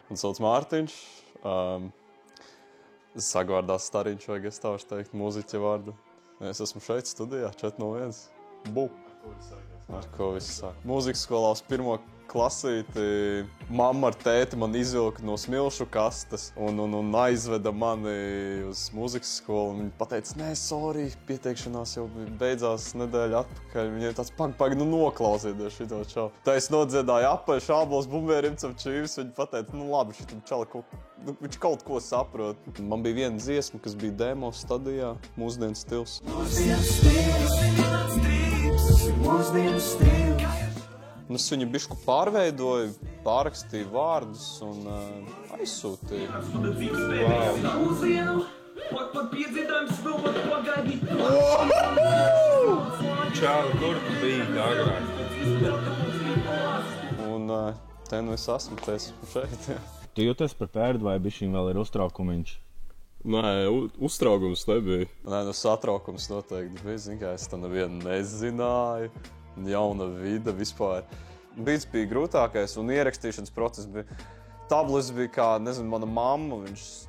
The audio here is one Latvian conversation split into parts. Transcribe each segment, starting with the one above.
Man sauc Mārtiņš. Es sagvārdās Stariņš, vajag es tā varu teikt, mūziķa vārdu. Es esmu šeit studijā, 401. Bu. Ar ko viss sāk. Mūzikas skolā uz pirmo klasīti mamma ar tēti man izvilka no smilšu kastes un aizveda mani uz mūzikas skolu. Viņa pateica, nē, sorry, pieteikšanās jau beidzās nedēļa atpakaļ. Viņa tāds, pag, noklausieties šito čau. Tā es nodziedāju apaļ šābos bumbērim cap čīvis. Viņa pateica, nu labi, šitam čali viņš kaut ko saprot. Man bija viena dziesma, kas bija demo stadijā, mūsdienu stils. Mūsdienu stils. Es viņu bišku pārveidoju, pārrakstīju vārdus un aizsūtīju. Čau, kur tu biji agrāk? Un te nu es esmu šeit. Tu jūties par pērdu vai bišķiņ vēl ir uztraukumiņš? Nē, uztraukums nebija. Nē, nu satraukums noteikti bija. Zin, kā es to nevienu nezināju. Jauna vide vispār. Beats bija grūtākais un ierakstīšanas process bija. Tablis bija kā, nezinu, mana mamma,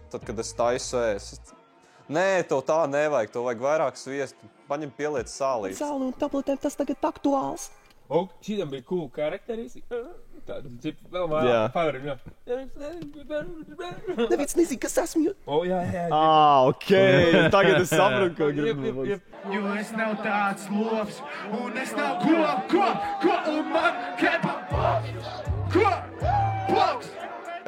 tad, kad es taisu ēst. Nē, tev tā nevajag, tev vajag vairāk sviestu. Paņem pieliec sālīt. Sāli un tabletēm tas tagad aktuāls. O, šitam bija cool karakteristika. Tādu cipu vēl vairāk pārim, jā. Neviens nezin, kas esmu. O, jā. Ok, tagad es saprotu, ko gribu. Jo es nav tāds lops, un es nav ko, un man kepa ko, bloks.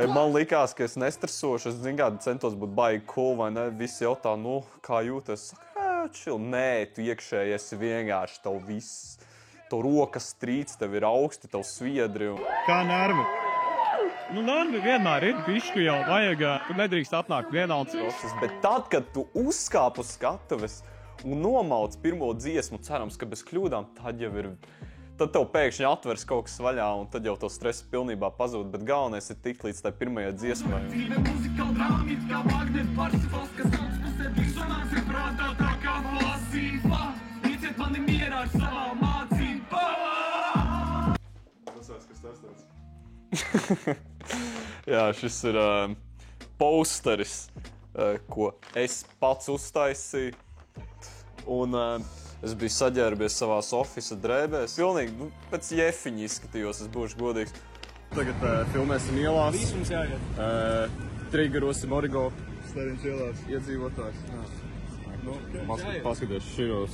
Man likās, ka es nestresošu, es centos būt baigi cool, vai ne? Visi jautā, nu, kā jūties? Chill. Nē, tu iekšēji esi vienkārši tev viss. Tev rokas strīds, tev ir augsti, tev sviedri. Kā nervi? Nu, nervi vienmēr ir bišķi jau vajag, tu nedrīkst atnākt vienā un cits. Bet tad, kad tu uzkāp uz skatuves un nomauc pirmo dziesmu, cerams, ka bez kļūdām, tad tev pēkšņi atvers kaut kas vaļā un tad jau tev stress pilnībā pazūd, bet galvenais ir tikt līdz tai pirmajai dziesmai. Jā, šis ir posteris, ko es pats uztaisīju. Un es biju saģērbies savās ofisa drēbēs. Pilnīgi pēc jefiņa izskatījos, es būšu godīgs. Tagad filmēsim ielās. Viss mums jāiet. Triggerosim Origo. Stariņš ielās iedzīvotājs. Paskaties širos.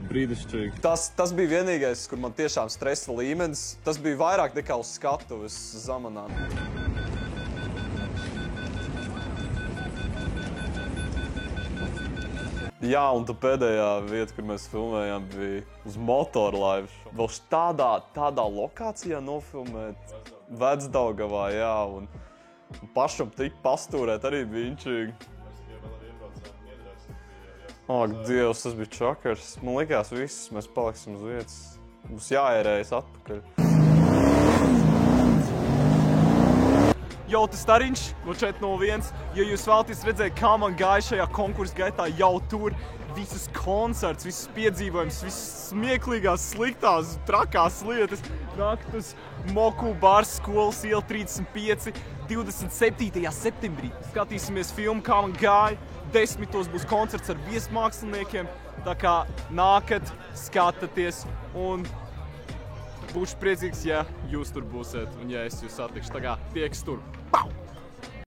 Brīdišķīgi. Tas bija vienīgais, kur man tiešām stresa līmenis. Tas bija vairāk nekā uz skatuves Zamanā. Jā, un tā pēdējā vieta, kur mēs filmējām, bija uz motorlaivu. Vēl tādā lokācijā nofilmēt Vecdaugavā, jā, un pašam tik pastūrēt arī bija inčīgi. Ak, Dievs, tas bija čakars. Man likās viss, mēs paliksim uz vietas. Mums jāierējas atpakaļ. Jau tas Stariņš no 401. Ja jūs vēlaties redzēt, kā man gāja šajā konkursa gaitā, jau tur visas koncerts, visas piedzīvojums, visas smieklīgās, sliktās, trakās lietas. Nākt uz Moku bārs skolas iela 35. 27. septembrī. Skatīsimies filmu, kā man gāja. 10. būs koncerts ar viesmāksliniekiem. Tā kā nākat, skatāties un būšu priecīgs, ja jūs tur būsiet un ja es jūs satikšu. Tā kā tieks tur. Pau!